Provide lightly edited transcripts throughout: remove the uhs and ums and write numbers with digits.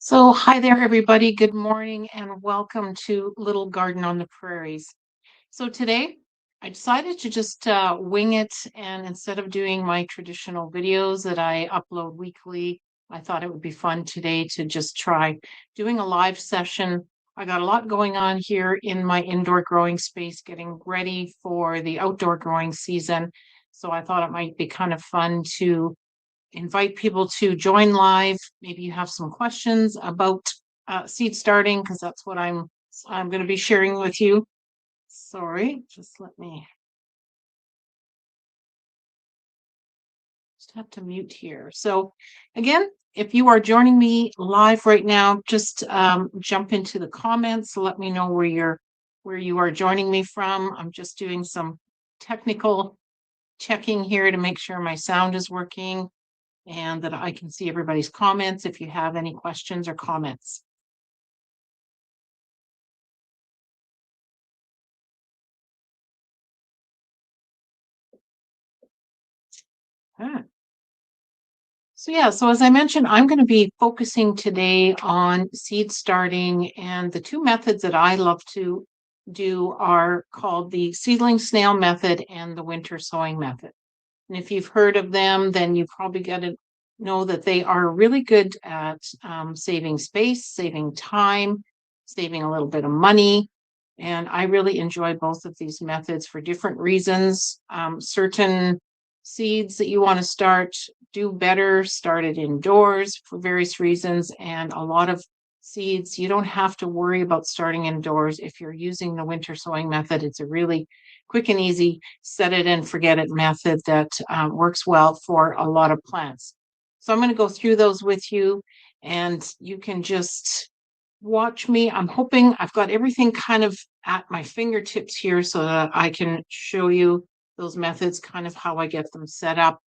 So, hi there, everybody. Good morning, and welcome to Little Garden on the Prairies. So, today I decided to just wing it, and instead of doing my traditional videos that I upload weekly, I thought it would be fun today to just try doing a live session. I got a lot going on here in my indoor growing space, getting ready for the outdoor growing season. So, I thought it might be kind of fun to invite people to join live. Maybe you have some questions about seed starting because that's what I'm going to be sharing with you. Sorry, just let me just have to mute here. So again, if you are joining me live right now, just jump into the comments. Let me know where you are joining me from. I'm just doing some technical checking here to make sure my sound is working and that I can see everybody's comments if you have any questions or comments. Ah. So as I mentioned, I'm going to be focusing today on seed starting, and the two methods that I love to do are called the seedling snail method and the winter sowing method. And if you've heard of them, then you probably got to know that they are really good at saving space, saving time, saving a little bit of money. And I really enjoy both of these methods for different reasons. Certain seeds that you want to start do better started indoors for various reasons. And a lot of seeds, you don't have to worry about starting indoors. If you're using the winter sowing method, it's a really quick and easy set it and forget it method that works well for a lot of plants. So I'm going to go through those with you and you can just watch me. I'm hoping I've got everything kind of at my fingertips here so that I can show you those methods, kind of how I get them set up.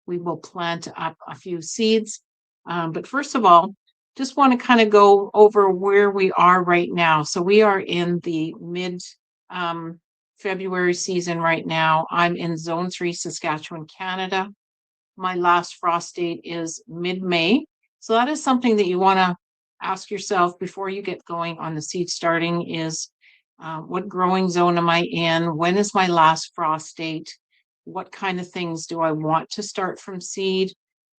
We will plant up a few seeds. But first of all, just want to kind of go over where we are right now. So we are in the mid February season right now. I'm in Zone 3, Saskatchewan, Canada. My last frost date is mid-May. So that is something that you want to ask yourself before you get going on the seed starting is what growing zone am I in? When is my last frost date? What kind of things do I want to start from seed?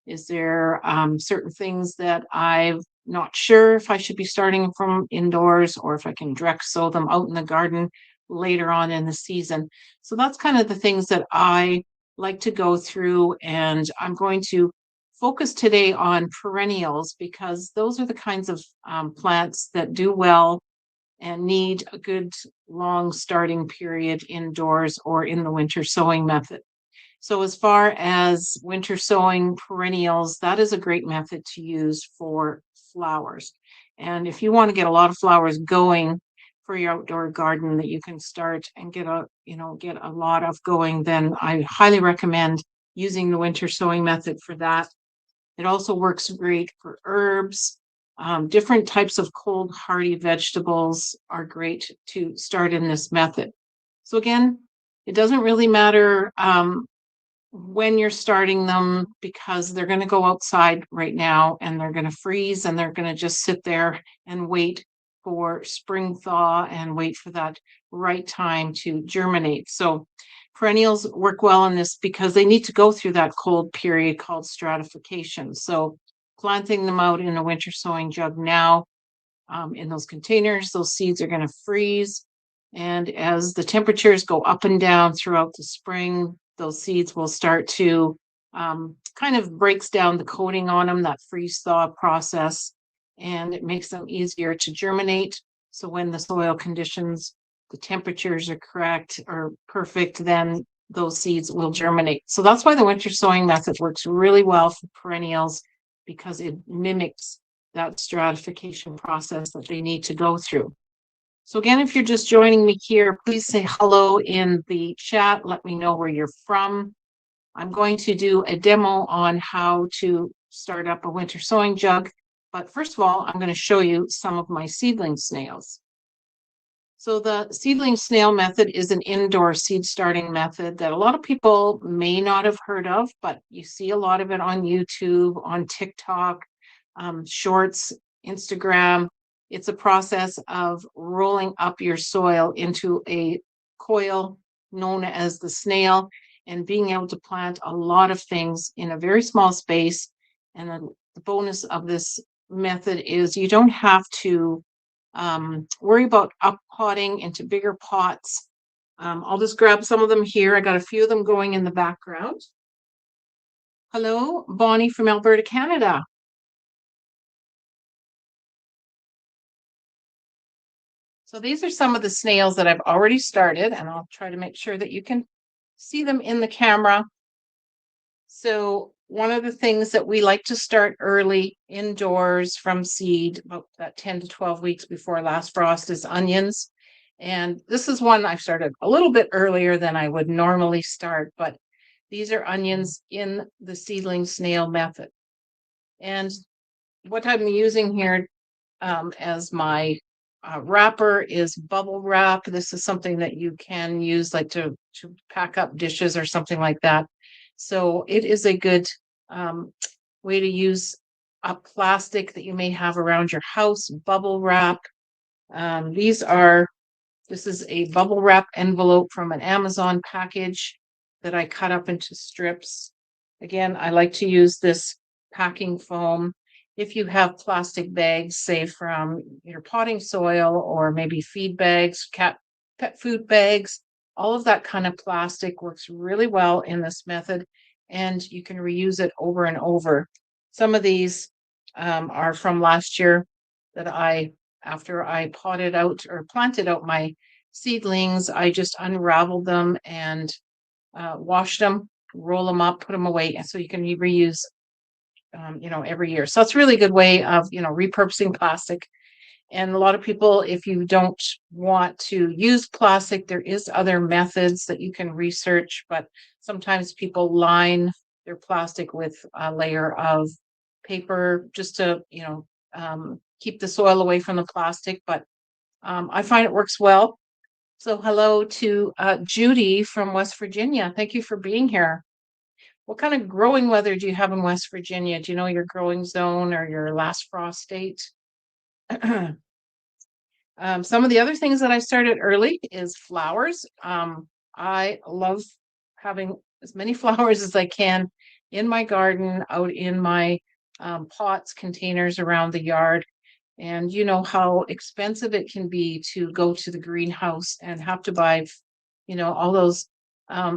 Is there certain things that I'm not sure if I should be starting from indoors or if I can direct sow them out in the garden later on in the season? So that's kind of the things that I like to go through, and I'm going to focus today on perennials because those are the kinds of plants that do well and need a good long starting period indoors or in the winter sowing method. So as far as winter sowing perennials, that is a great method to use for flowers. And if you want to get a lot of flowers going for your outdoor garden that you can start and get a lot of going, then I highly recommend using the winter sowing method for that. It also works great for herbs. Different types of cold hardy vegetables are great to start in this method. So again, it doesn't really matter when you're starting them because they're going to go outside right now and they're going to freeze and they're going to just sit there and wait for spring thaw and wait for that right time to germinate. So perennials work well in this because they need to go through that cold period called stratification. So planting them out in a winter sowing jug now in those containers, those seeds are going to freeze. And as the temperatures go up and down throughout the spring, those seeds will start to kind of breaks down the coating on them, that freeze thaw process, and it makes them easier to germinate. So when the soil conditions, the temperatures are correct or perfect, then those seeds will germinate. So that's why the winter sowing method works really well for perennials because it mimics that stratification process that they need to go through. So again, if you're just joining me here, please say hello in the chat. Let me know where you're from. I'm going to do a demo on how to start up a winter sowing jug. But first of all, I'm going to show you some of my seedling snails. So the seedling snail method is an indoor seed starting method that a lot of people may not have heard of, but you see a lot of it on YouTube, on TikTok, shorts. Instagram. It's a process of rolling up your soil into a coil known as the snail and being able to plant a lot of things in a very small space. And the bonus of this method is you don't have to worry about up potting into bigger pots. I'll just grab some of them here. I got a few of them going in the background. Hello, Bonnie from Alberta, Canada. So these are some of the snails that I've already started, and I'll try to make sure that you can see them in the camera. So one of the things that we like to start early indoors from seed, about that 10 to 12 weeks before last frost, is onions. And this is one I've started a little bit earlier than I would normally start, but these are onions in the seedling snail method. And what I'm using here as my wrapper is bubble wrap. This is something that you can use like to pack up dishes or something like that. So it is a good way to use a plastic that you may have around your house, bubble wrap. These are this is a bubble wrap envelope from an Amazon package that I cut up into strips. Again, I like to use this packing foam. If you have plastic bags, say from your potting soil or maybe feed bags, pet food bags, all of that kind of plastic works really well in this method, and you can reuse it over and over. Some of these are from last year that after I potted out or planted out my seedlings, I just unraveled them and washed them, roll them up, put them away, and so you can reuse, every year. So it's a really good way of, repurposing plastic. And a lot of people, if you don't want to use plastic, there is other methods that you can research, but sometimes people line their plastic with a layer of paper just to, keep the soil away from the plastic. But I find it works well. So hello to Judy from West Virginia. Thank you for being here. What kind of growing weather do you have in West Virginia? Do you know your growing zone or your last frost date? Some of the other things that I started early is flowers. I love having as many flowers as I can in my garden, out in my pots, containers around the yard. And you know how expensive it can be to go to the greenhouse and have to buy, all those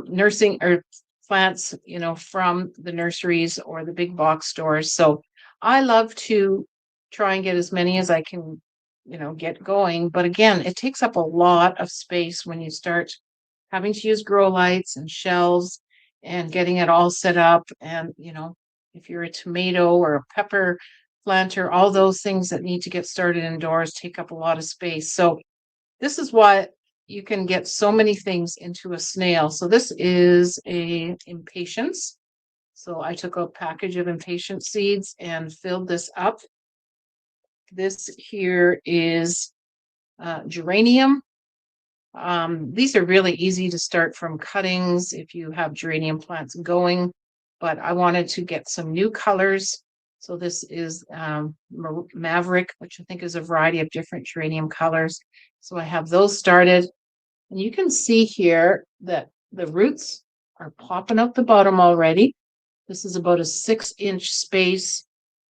nursing or plants, from the nurseries or the big box stores. So I love to try and get as many as I can, get going. But again, it takes up a lot of space when you start having to use grow lights and shelves and getting it all set up. And, if you're a tomato or a pepper planter, all those things that need to get started indoors take up a lot of space. So this is why you can get so many things into a snail. So this is a impatiens. So I took a package of impatient seeds and filled this up. This here is geranium. These are really easy to start from cuttings if you have geranium plants going, but I wanted to get some new colors. So this is Maverick, which I think is a variety of different geranium colors. So I have those started. And you can see here that the roots are popping out the bottom already. This is about a 6-inch space.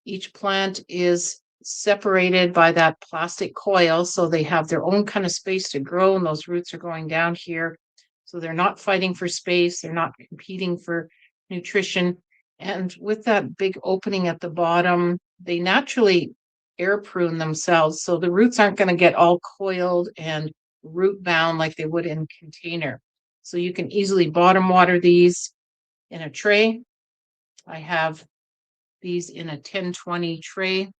Each plant is separated by that plastic coil, so they have their own kind of space to grow, and those roots are going down here. So they're not fighting for space, they're not competing for nutrition. And with that big opening at the bottom, they naturally air prune themselves. So the roots aren't going to get all coiled and root bound like they would in container. So you can easily bottom water these in a tray. I have these in a 10-20 tray.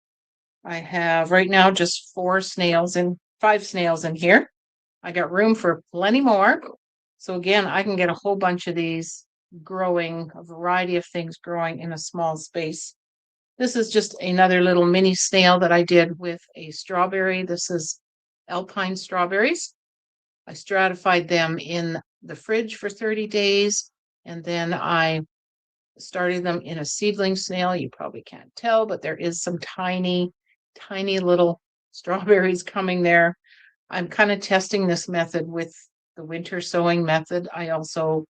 I have right now just 5 snails in here. I got room for plenty more. So again, I can get a whole bunch of these growing, a variety of things growing in a small space. This is just another little mini snail that I did with a strawberry. This is alpine strawberries. I stratified them in the fridge for 30 days, and then I started them in a seedling snail. You probably can't tell, but there is some tiny tiny little strawberries coming there. I'm kind of testing this method with the winter sowing method. I also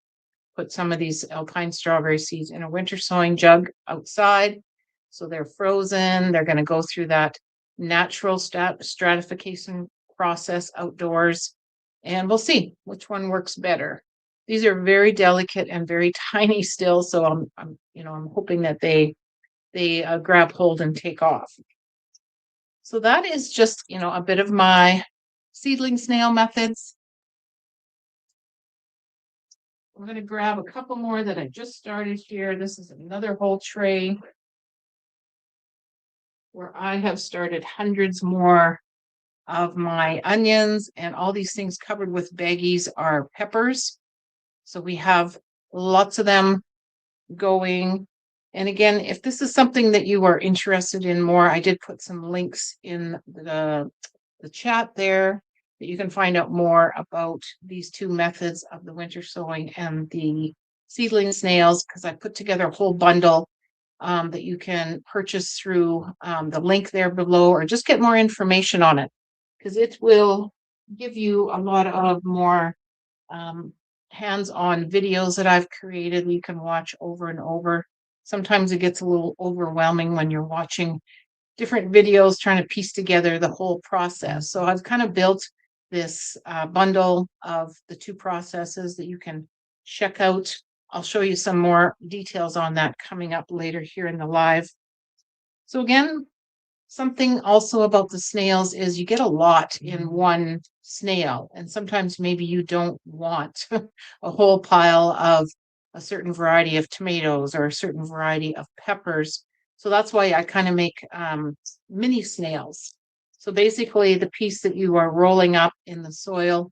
put some of these alpine strawberry seeds in a winter sowing jug outside. So they're frozen. They're going to go through that natural stratification process outdoors. And we'll see which one works better. These are very delicate and very tiny still. So I'm hoping that they grab hold and take off. So that is just, a bit of my seedling snail methods. I'm going to grab a couple more that I just started here. This is another whole tray where I have started hundreds more of my onions, and all these things covered with baggies are peppers. So we have lots of them going. And again, if this is something that you are interested in more, I did put some links in the chat there that you can find out more about these two methods of the winter sowing and the seedling snails, because I put together a whole bundle that you can purchase through the link there below, or just get more information on it, because it will give you a lot of more hands-on videos that I've created you can watch over and over. Sometimes it gets a little overwhelming when you're watching different videos trying to piece together the whole process. So I've kind of built this bundle of the two processes that you can check out. I'll show you some more details on that coming up later here in the live. So again, something also about the snails is you get a lot in one snail, and sometimes maybe you don't want a whole pile of a certain variety of tomatoes or a certain variety of peppers. So that's why I kind of make mini snails. So basically, the piece that you are rolling up in the soil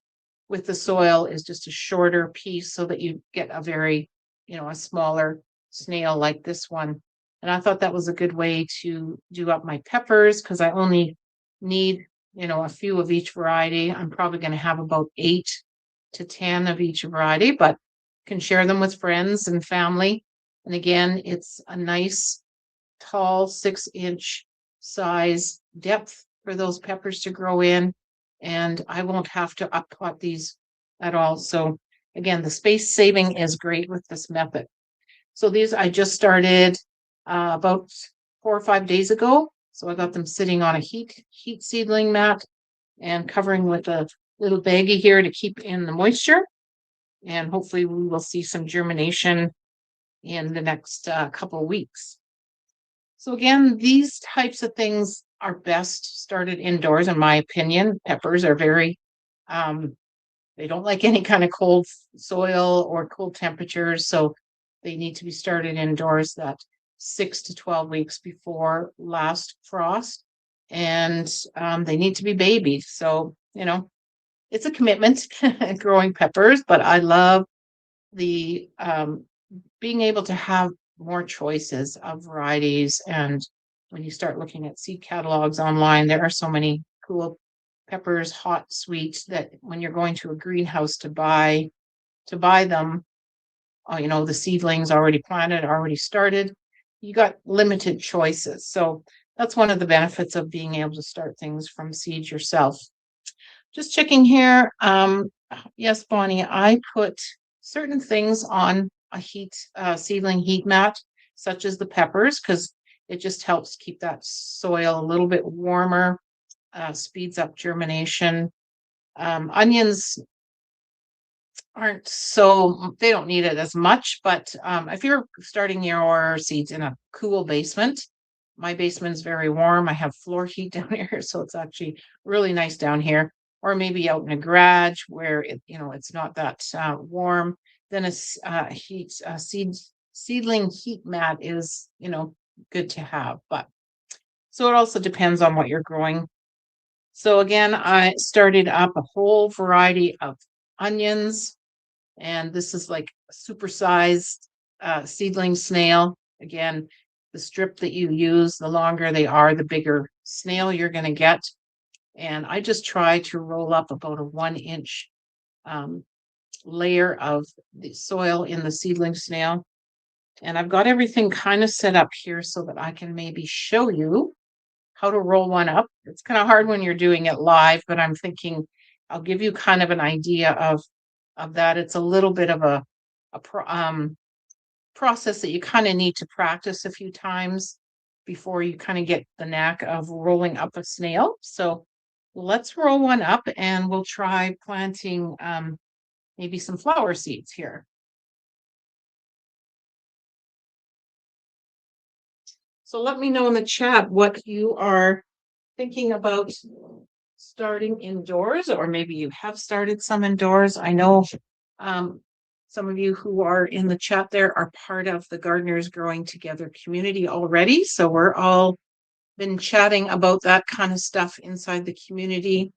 with the soil is just a shorter piece so that you get a a smaller snail like this one. And I thought that was a good way to do up my peppers, because I only need, a few of each variety. I'm probably going to have about 8 to 10 of each variety, but can share them with friends and family. And again, it's a nice tall 6-inch size depth for those peppers to grow in. And I won't have to up pot these at all. So again, the space saving is great with this method. So these I just started about 4 or 5 days ago. So I got them sitting on a heat seedling mat and covering with a little baggie here to keep in the moisture. And hopefully we will see some germination in the next couple of weeks. So again, these types of things are best started indoors, in my opinion. Peppers are very, they don't like any kind of cold soil or cold temperatures. So they need to be started indoors that 6 to 12 weeks before last frost. And they need to be babied. So, it's a commitment growing peppers, but I love the being able to have more choices of varieties. And when you start looking at seed catalogs online, there are so many cool peppers, hot, sweet, that when you're going to a greenhouse to buy them, the seedlings already planted, already started, you got limited choices. So that's one of the benefits of being able to start things from seeds yourself. Just checking here. Yes, Bonnie, I put certain things on a seedling heat mat, such as the peppers, because it just helps keep that soil a little bit warmer, speeds up germination. Onions they don't need it as much, but if you're starting your seeds in a cool basement, my basement is very warm. I have floor heat down here, so it's actually really nice down here. Or maybe out in a garage where it's not that warm. Then a seedling heat mat is good to have. But so it also depends on what you're growing. So again, I started up a whole variety of onions, and this is like a supersized seedling snail. Again, the strip that you use, the longer they are, the bigger snail you're going to get. And I just try to roll up about a 1-inch layer of the soil in the seedling snail. And I've got everything kind of set up here so that I can maybe show you how to roll one up. It's kind of hard when you're doing it live, but I'm thinking I'll give you kind of an idea of that. It's a little bit of a process that you kind of need to practice a few times before you kind of get the knack of rolling up a snail. So let's roll one up and we'll try planting maybe some flower seeds here. So let me know in the chat what you are thinking about starting indoors, or maybe you have started some indoors. I know some of you who are in the chat there are part of the Gardeners Growing Together community already. So we're all been chatting about that kind of stuff inside the community.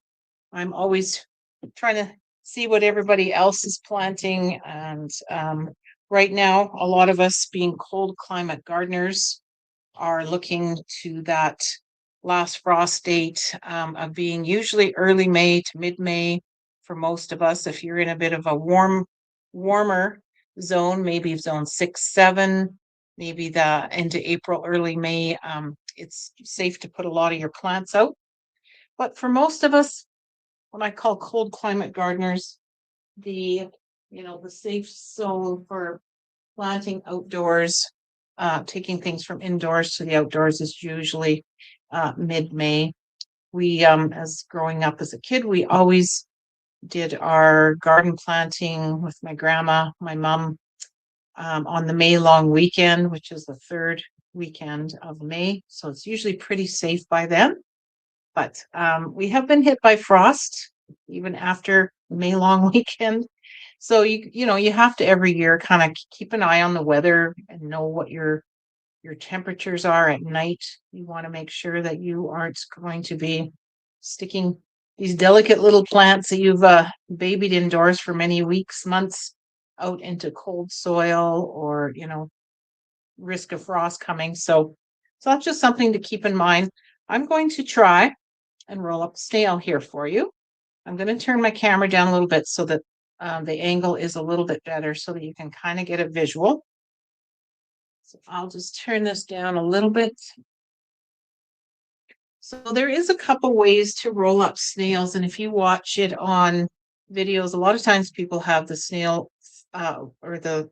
I'm always trying to see what everybody else is planting. And right now, a lot of us being cold climate gardeners are looking to that last frost date of being usually early May to mid-May for most of us. If you're in a bit of a warmer zone, maybe zone 6, 7, maybe the into April, early May, it's safe to put a lot of your plants out. But for most of us, what I call cold climate gardeners, the the safe zone for planting outdoors, taking things from indoors to the outdoors is usually mid-May. We, as growing up as a kid, we always did our garden planting with my grandma, my mom, on the May long weekend, which is the third weekend of May. So it's usually pretty safe by then. But we have been hit by frost even after May long weekend. So you have to every year kind of keep an eye on the weather and know what your temperatures are at night. You want to make sure that you aren't going to be sticking these delicate little plants that you've babied indoors for many weeks, months out into cold soil or, risk of frost coming. So that's just something to keep in mind. I'm going to try and roll up a snail here for you. I'm going to turn my camera down a little bit so that the angle is a little bit better so that you can kind of get a visual. So I'll just turn this down a little bit. So there is a couple ways to roll up snails, and if you watch it on videos, a lot of times people have the snail or the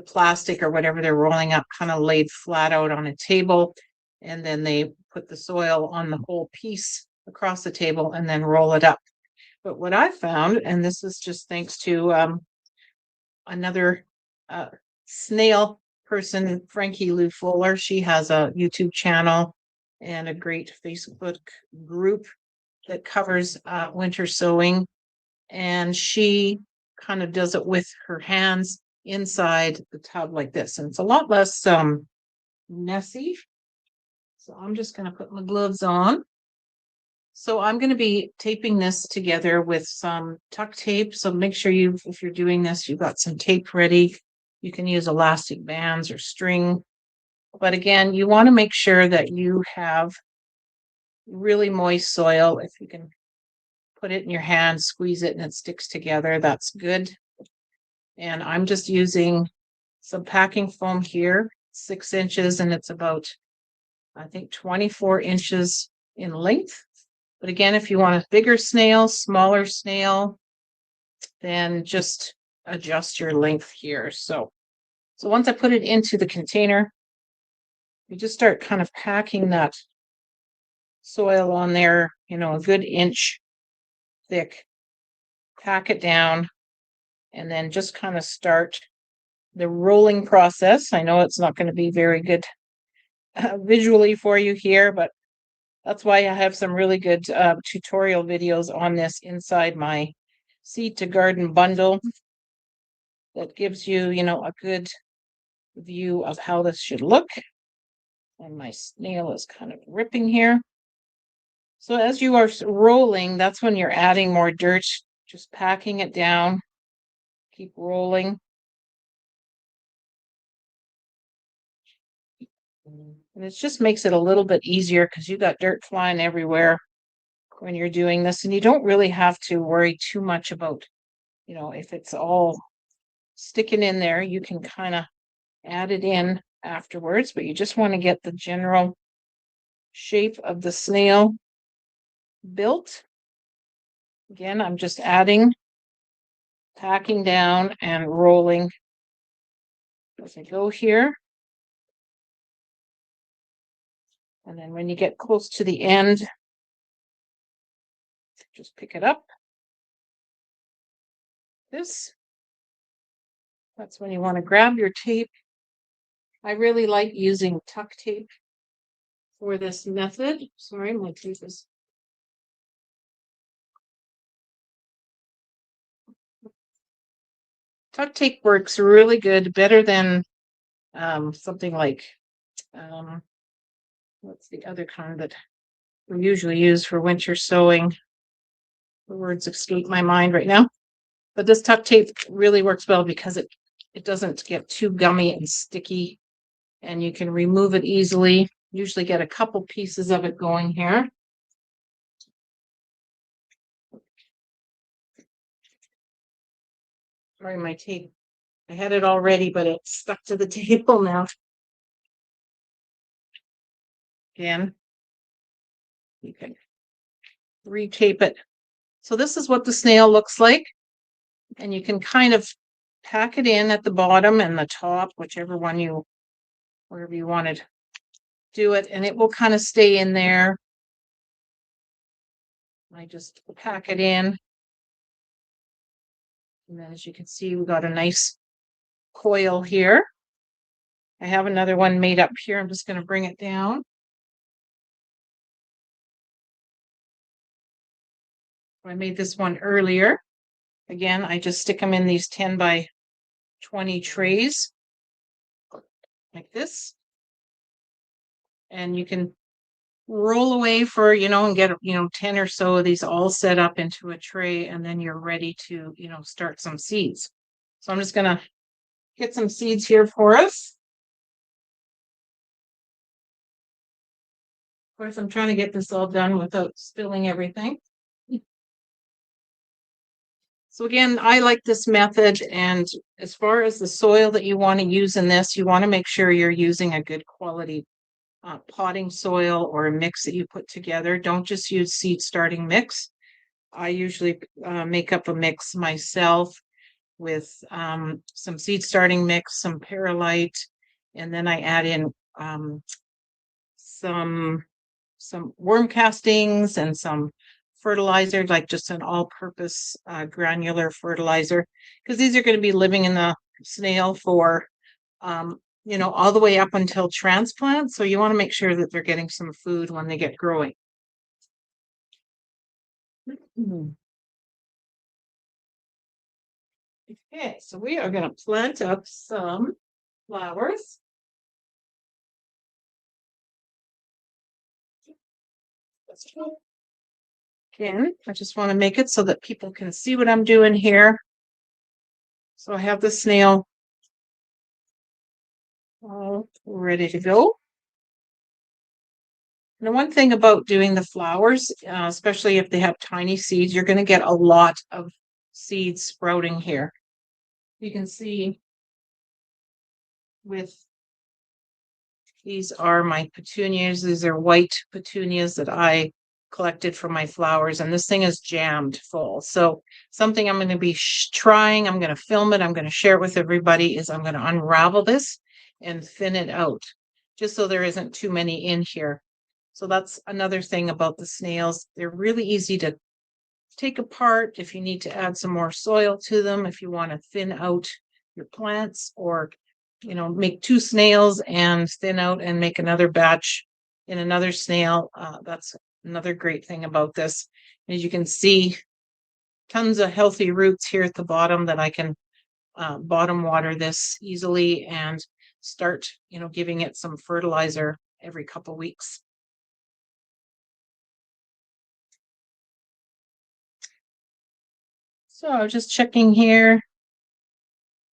plastic or whatever they're rolling up kind of laid flat out on a table, and then they put the soil on the whole piece across the table and then roll it up. But what I found, and this is just thanks to another snail person, Frankie Lou Fuller. She has a YouTube channel and a great Facebook group that covers winter sowing. And she kind of does it with her hands inside the tub like this. And it's a lot less messy. So I'm just going to put my gloves on. So I'm going to be taping this together with some tuck tape. So make sure if you're doing this, you've got some tape ready. You can use elastic bands or string. But again, you want to make sure that you have really moist soil. If you can put it in your hand, squeeze it, and it sticks together, that's good. And I'm just using some packing foam here, 6 inches, and it's about, I think, 24 inches in length. But again, if you want a bigger snail, smaller snail, then just adjust your length here. So once I put it into the container, you just start kind of packing that soil on there, a good inch thick. Pack it down and then just kind of start the rolling process. I know it's not going to be very good visually for you here, but that's why I have some really good tutorial videos on this inside my Seed to Garden bundle that gives you, a good view of how this should look. And my snail is kind of ripping here. So as you are rolling, that's when you're adding more dirt, just packing it down, keep rolling. And it just makes it a little bit easier because you got dirt flying everywhere when you're doing this. And you don't really have to worry too much about, if it's all sticking in there, you can kind of add it in afterwards, but you just want to get the general shape of the snail built. Again, I'm just adding, packing down and rolling as I go here. And then when you get close to the end, just pick it up. That's when you want to grab your tape. I really like using tuck tape for this method. Sorry, my tape is. Tuck tape works really good, better than something like, what's the other kind that we usually use for winter sowing? The words escape my mind right now. But this tuck tape really works well because it doesn't get too gummy and sticky, and you can remove it easily. Usually get a couple pieces of it going here. Sorry, my tape. I had it all ready, but it stuck to the table now. Again, you can retape it. So this is what the snail looks like. And you can kind of pack it in at the bottom and the top, whichever one wherever you wanted to do it, and it will kind of stay in there. I just pack it in. And then as you can see, we got a nice coil here. I have another one made up here. I'm just going to bring it down. I made this one earlier. Again, I just stick them in these 10 by 20 trays like this. And you can roll away for, and get, 10 or so of these all set up into a tray, and then you're ready to, start some seeds. So I'm just going to get some seeds here for us. Of course, I'm trying to get this all done without spilling everything. So again, I like this method, and as far as the soil that you want to use in this, you want to make sure you're using a good quality potting soil or a mix that you put together. Don't just use seed starting mix. I usually make up a mix myself with some seed starting mix, some perlite, and then I add in some worm castings and some fertilizer, like just an all-purpose granular fertilizer, because these are going to be living in the snail for all the way up until transplant. So you want to make sure that they're getting some food when they get growing. Okay, so we are going to plant up some flowers. Again, I just want to make it so that people can see what I'm doing here. So I have the snail all ready to go. And the one thing about doing the flowers, especially if they have tiny seeds, you're going to get a lot of seeds sprouting here. You can see these are my petunias. These are white petunias that I collected from my flowers, and this thing is jammed full. So something I'm going to be trying, I'm going to film it, I'm going to share it with everybody, is I'm going to unravel this and thin it out, just so there isn't too many in here. So that's another thing about the snails. They're really easy to take apart if you need to add some more soil to them, if you want to thin out your plants, or make 2 snails and thin out and make another batch in another snail. That's another great thing about this. As you can see, tons of healthy roots here at the bottom that I can bottom water this easily and start giving it some fertilizer every couple weeks. So I was just checking here.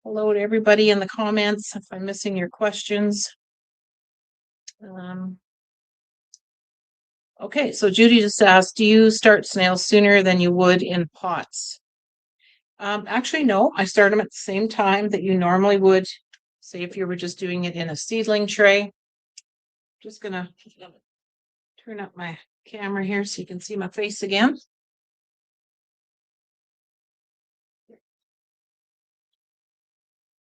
Hello to everybody in the comments if I'm missing your questions. Okay, so Judy just asked, do you start snails sooner than you would in pots? Actually, no, I start them at the same time that you normally would, say if you were just doing it in a seedling tray. Just gonna turn up my camera here so you can see my face again.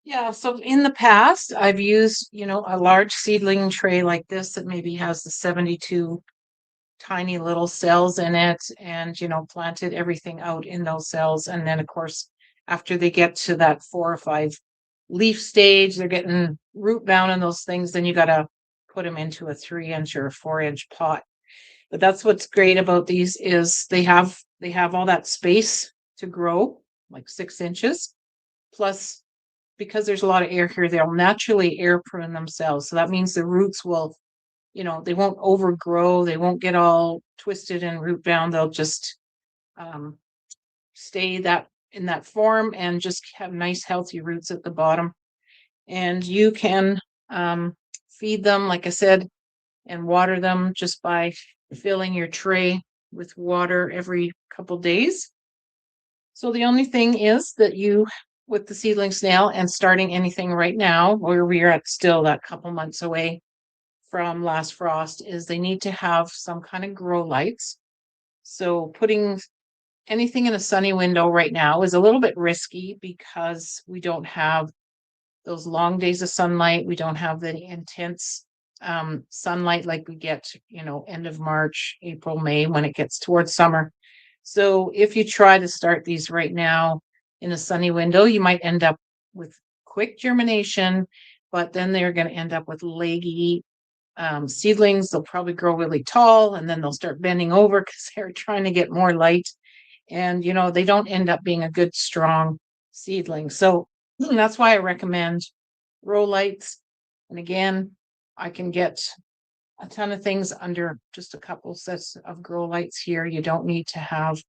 Yeah, so in the past, I've used, a large seedling tray like this that maybe has the 72 tiny little cells in it and, planted everything out in those cells. And then, of course, after they get to that 4 or 5 leaf stage, they're getting root bound in those things, then you got to put them into a 3 inch or a 4 inch pot. But that's what's great about these is they have all that space to grow, like 6 inches. Plus, because there's a lot of air here, they'll naturally air prune themselves. So that means the roots will, they won't overgrow, they won't get all twisted and root bound. They'll just um, stay that in that form and just have nice healthy roots at the bottom. And you can feed them, like I said, and water them just by filling your tray with water every couple days. So the only thing is that with the seedling snail and starting anything right now, where we are at still that couple months away from last frost, is they need to have some kind of grow lights. So putting anything in a sunny window right now is a little bit risky because we don't have those long days of sunlight. We don't have the intense sunlight like we get, end of March, April, May, when it gets towards summer. So if you try to start these right now in a sunny window, you might end up with quick germination, but then they're going to end up with leggy seedlings. They'll probably grow really tall and then they'll start bending over because they're trying to get more light. And, they don't end up being a good, strong seedling. So that's why I recommend row lights. And again, I can get a ton of things under just a couple sets of grow lights here. You don't need to have,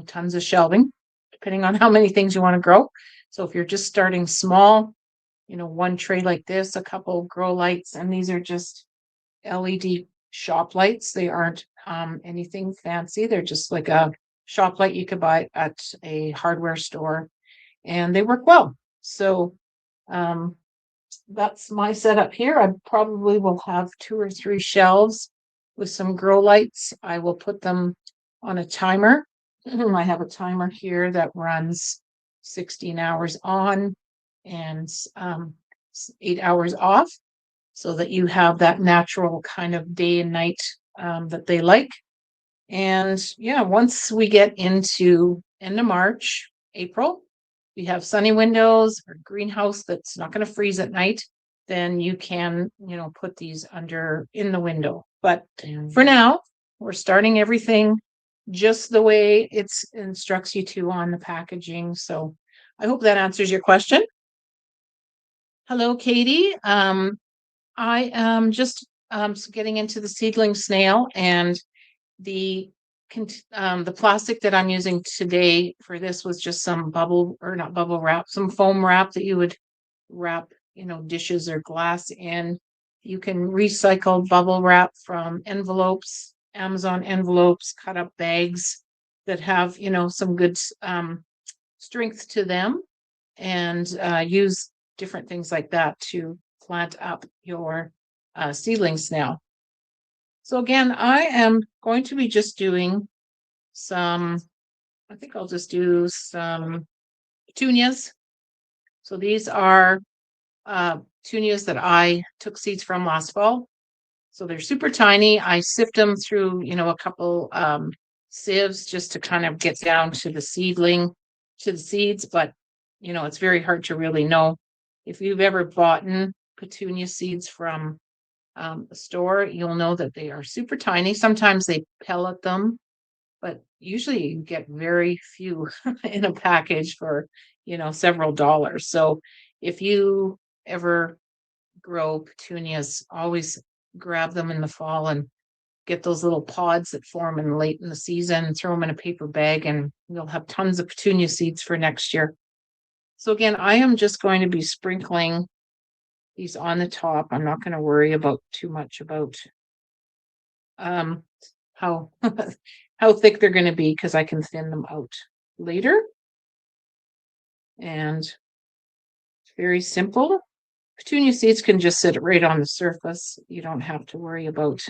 tons of shelving, depending on how many things you want to grow. So if you're just starting small, one tray like this, a couple grow lights, and these are just LED shop lights. They aren't anything fancy. They're just like a shop light you could buy at a hardware store, and they work well. So that's my setup here. I probably will have 2 or 3 shelves with some grow lights. I will put them on a timer. I have a timer here that runs 16 hours on and 8 hours off, so that you have that natural kind of day and night that they like. And yeah, once we get into end of March, April, we have sunny windows or greenhouse that's not going to freeze at night, then you can, put these under in the window. But for now, we're starting everything just the way it instructs you to on the packaging. So I hope that answers your question. Hello, Katie. I am just getting into the seedling snail, and the the plastic that I'm using today for this was just some not bubble wrap, some foam wrap that you would wrap, dishes or glass in. You can recycle bubble wrap from envelopes, Amazon envelopes, cut up bags that have, some good strength to them, and use different things like that to plant up your seedling snail. So again, I am going to be just doing I think I'll just do some petunias. So these are petunias that I took seeds from last fall. So they're super tiny. I sift them through, a couple sieves just to kind of get down to the seeds. But, it's very hard to really know. If you've ever bought petunia seeds from a store, you'll know that they are super tiny. Sometimes they pellet them, but usually you get very few in a package for, several dollars. So if you ever grow petunias, always grab them in the fall and get those little pods that form in late in the season and throw them in a paper bag, and you'll have tons of petunia seeds for next year. So again, I am just going to be sprinkling these on the top. I'm not going to worry about too much about how how thick they're going to be, because I can thin them out later. And it's very simple. Petunia seeds can just sit right on the surface. You don't have to worry about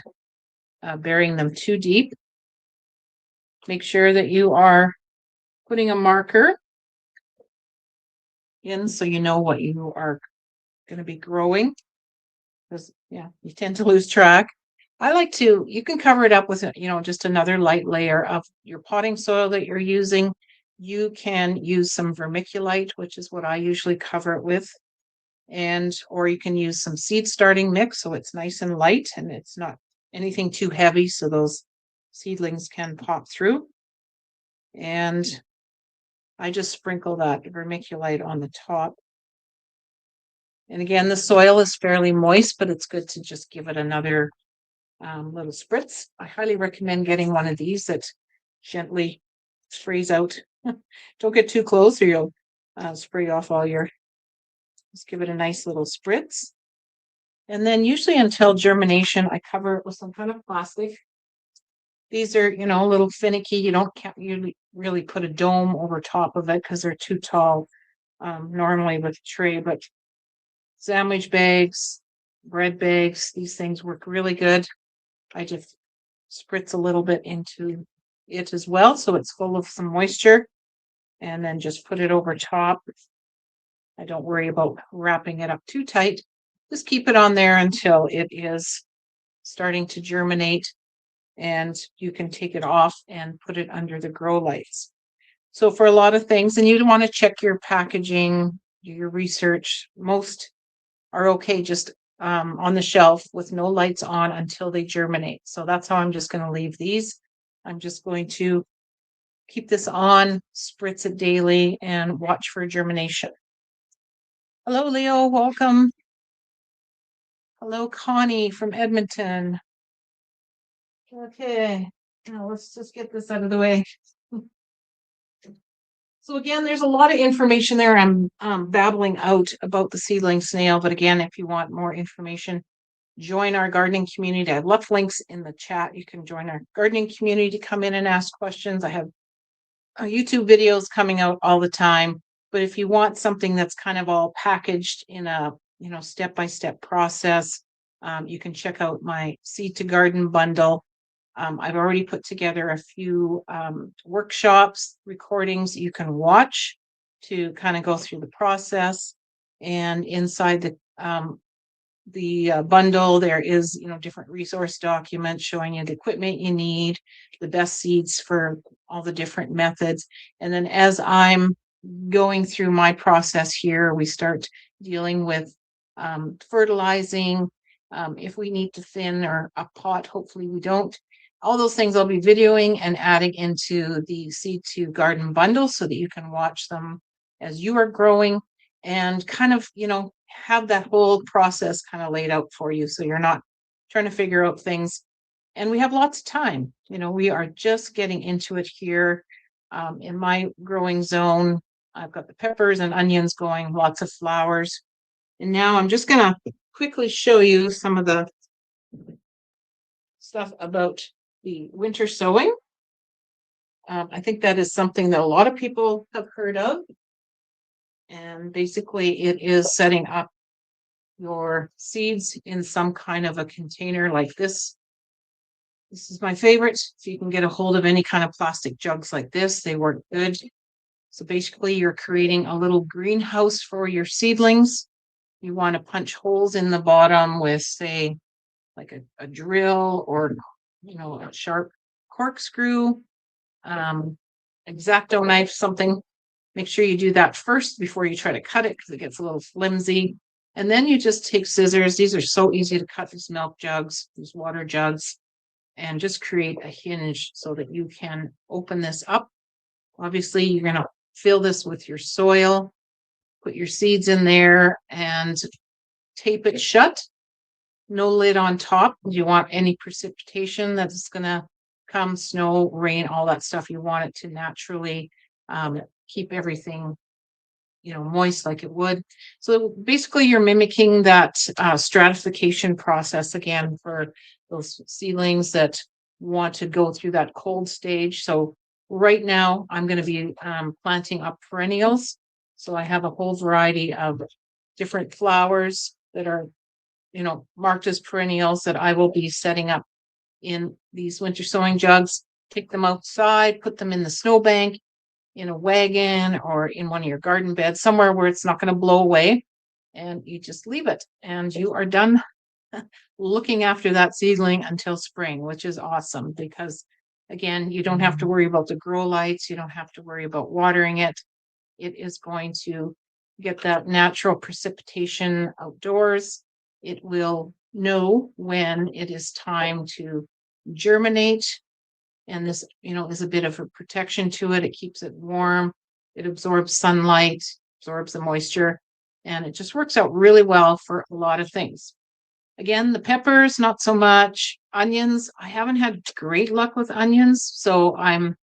burying them too deep. Make sure that you are putting a marker in so you know what you are going to be growing, because yeah, you tend to lose track. You can cover it up with, just another light layer of your potting soil that you're using. You can use some vermiculite, which is what I usually cover it with. Or you can use some seed starting mix so it's nice and light and it's not anything too heavy so those seedlings can pop through. And I just sprinkle that vermiculite on the top. And again, the soil is fairly moist, but it's good to just give it another little spritz. I highly recommend getting one of these that gently sprays out. Don't get too close or you'll spray off all your, just give it a nice little spritz. And then usually until germination, I cover it with some kind of plastic. These are, a little finicky. You can't really put a dome over top of it because they're too tall normally with a tray, but sandwich bags, bread bags, these things work really good. I just spritz a little bit into it as well so it's full of some moisture, and then just put it over top. I don't worry about wrapping it up too tight. Just keep it on there until it is starting to germinate, and you can take it off and put it under the grow lights. So for a lot of things, and you want to check your packaging, do your research. Most are okay just on the shelf with no lights on until they germinate. So that's how I'm just going to leave these. I'm just going to keep this on, spritz it daily, and watch for germination. Hello, Leo. Welcome. Hello, Connie from Edmonton. Okay, now let's just get this out of the way. So again, there's a lot of information there. I'm babbling out about the seedling snail, but again, if you want more information, join our gardening community. I've left links in the chat. You can join our gardening community to come in and ask questions. I have YouTube videos coming out all the time, but if you want something that's kind of all packaged in a step-by-step process, you can check out my Seed to Garden bundle. I've already put together a few workshops, recordings you can watch to kind of go through the process. And inside the bundle, there is, different resource documents showing you the equipment you need, the best seeds for all the different methods. And then as I'm going through my process here, we start dealing with fertilizing, if we need to thin or a pot, hopefully we don't. All those things I'll be videoing and adding into the Seed to Garden bundle so that you can watch them as you are growing and kind of, have that whole process kind of laid out for you so you're not trying to figure out things. And we have lots of time. We are just getting into it here. In my growing zone, I've got the peppers and onions going, lots of flowers. And now I'm just going to quickly show you some of the stuff about the winter sowing. I think that is something that a lot of people have heard of. And basically it is setting up your seeds in some kind of a container like this. This is my favorite. So you can get a hold of any kind of plastic jugs like this. They work good. So basically you're creating a little greenhouse for your seedlings. You want to punch holes in the bottom with, say, like a drill or, a sharp corkscrew, X-Acto knife, something. Make sure you do that first before you try to cut it because it gets a little flimsy. And then you just take scissors. These are so easy to cut, these milk jugs, these water jugs, and just create a hinge so that you can open this up. Obviously, you're going to fill this with your soil, put your seeds in there, and tape it shut. No lid on top. You want any precipitation that's going to come, snow, rain, all that stuff. You want it to naturally keep everything moist like it would. So basically you're mimicking that stratification process again for those seedlings that want to go through that cold stage. So right now I'm going to be planting up perennials. So I have a whole variety of different flowers that are, marked as perennials that I will be setting up in these winter sowing jugs, take them outside, put them in the snowbank, in a wagon, or in one of your garden beds, somewhere where it's not going to blow away. And you just leave it, and you are done looking after that seedling until spring, which is awesome because, again, you don't have to worry about the grow lights. You don't have to worry about watering it. It is going to get that natural precipitation outdoors. It will know when it is time to germinate. And this, is a bit of a protection to it. It keeps it warm. It absorbs sunlight, absorbs the moisture, and it just works out really well for a lot of things. Again, the peppers, not so much. Onions, I haven't had great luck with onions, so I'm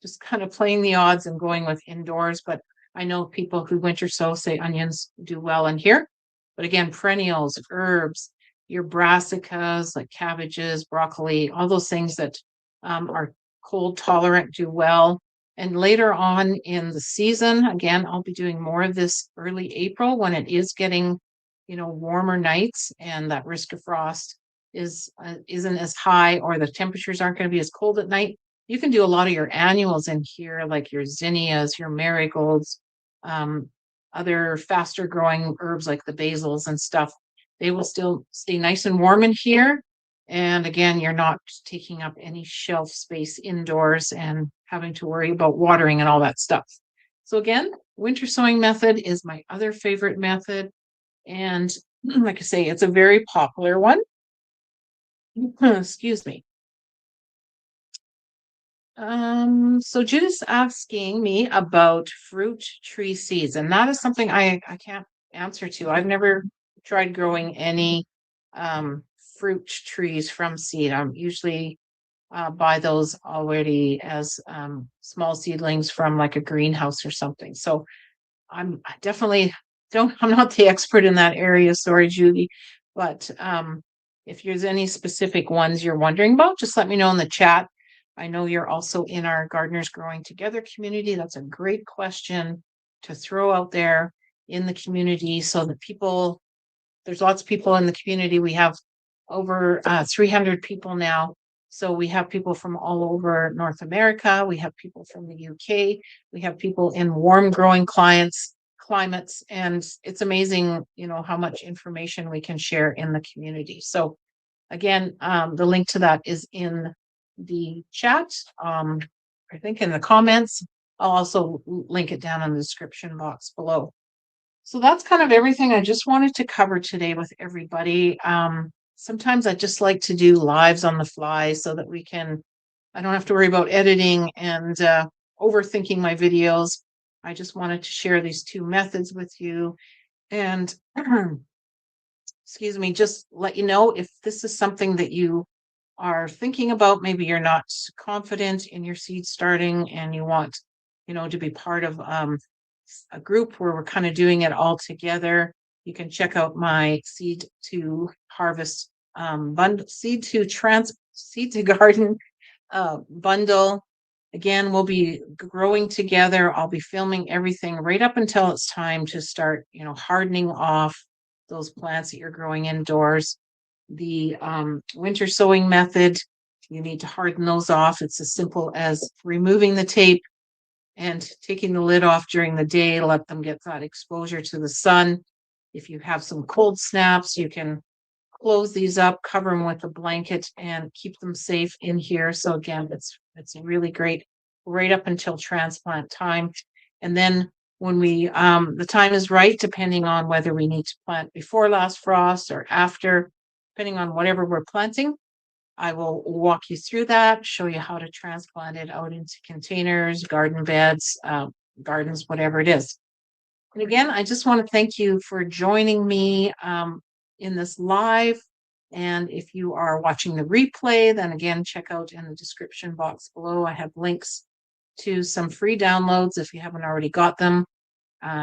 just kind of playing the odds and going with indoors, but I know people who winter sow say onions do well in here. But again, perennials, herbs, your brassicas like cabbages, broccoli, all those things that are cold tolerant do well. And later on in the season, again, I'll be doing more of this early April when it is getting, warmer nights and that risk of frost isn't as high, or the temperatures aren't going to be as cold at night. You can do a lot of your annuals in here, like your zinnias, your marigolds, um, other faster growing herbs like the basils and stuff. They will still stay nice and warm in here. And again, you're not taking up any shelf space indoors and having to worry about watering and all that stuff. So again, winter sowing method is my other favorite method. And like I say, it's a very popular one. Excuse me. So Judith's asking me about fruit tree seeds, and that is something I can't answer to. I've never tried growing any fruit trees from seed. I'm usually buy those already as small seedlings from like a greenhouse or something. So I definitely I'm not the expert in that area, sorry, Judy. But if there's any specific ones you're wondering about, just let me know in the chat. I know you're also in our Gardeners Growing Together community. That's a great question to throw out there in the community so that there's lots of people in the community. We have over 300 people now. So we have people from all over North America. We have people from the UK. We have people in warm growing climates. And it's amazing, how much information we can share in the community. So again, the link to that is in the chat. I think in the comments. I'll also link it down in the description box below. So that's kind of everything I just wanted to cover today with everybody. Sometimes I just like to do lives on the fly so that I don't have to worry about editing and overthinking my videos. I just wanted to share these two methods with you and excuse me, just let you know if this is something that you are thinking about. Maybe you're not confident in your seed starting and you want, to be part of a group where we're kind of doing it all together. You can check out my seed to harvest bundle, seed to garden bundle. Again, we'll be growing together. I'll be filming everything right up until it's time to start, hardening off those plants that you're growing indoors. The winter sowing method, you need to harden those off. It's as simple as removing the tape and taking the lid off during the day, let them get that exposure to the sun. If you have some cold snaps, you can close these up, cover them with a blanket, and keep them safe in here. So again, it's really great right up until transplant time. And then when the time is right, depending on whether we need to plant before last frost or after, depending on whatever we're planting, I will walk you through that, show you how to transplant it out into containers, garden beds, gardens, whatever it is. And again, I just want to thank you for joining me in this live. And if you are watching the replay, then again, check out in the description box below. I have links to some free downloads if you haven't already got them.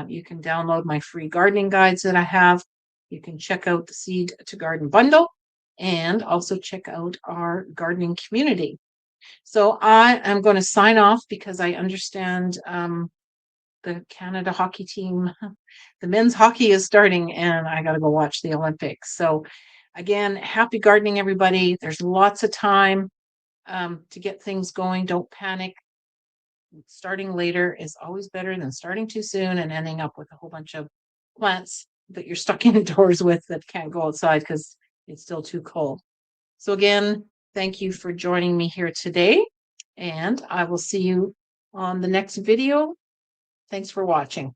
You can download my free gardening guides that I have. You can check out the Seed to Garden bundle and also check out our gardening community. So I am going to sign off because I understand the Canada hockey team, the men's hockey is starting and I got to go watch the Olympics. So Again, happy gardening, everybody. There's lots of time to get things going. Don't panic. Starting later is always better than starting too soon and ending up with a whole bunch of plants that you're stuck indoors with that can't go outside because it's still too cold. So again, thank you for joining me here today, and I will see you on the next video. Thanks for watching.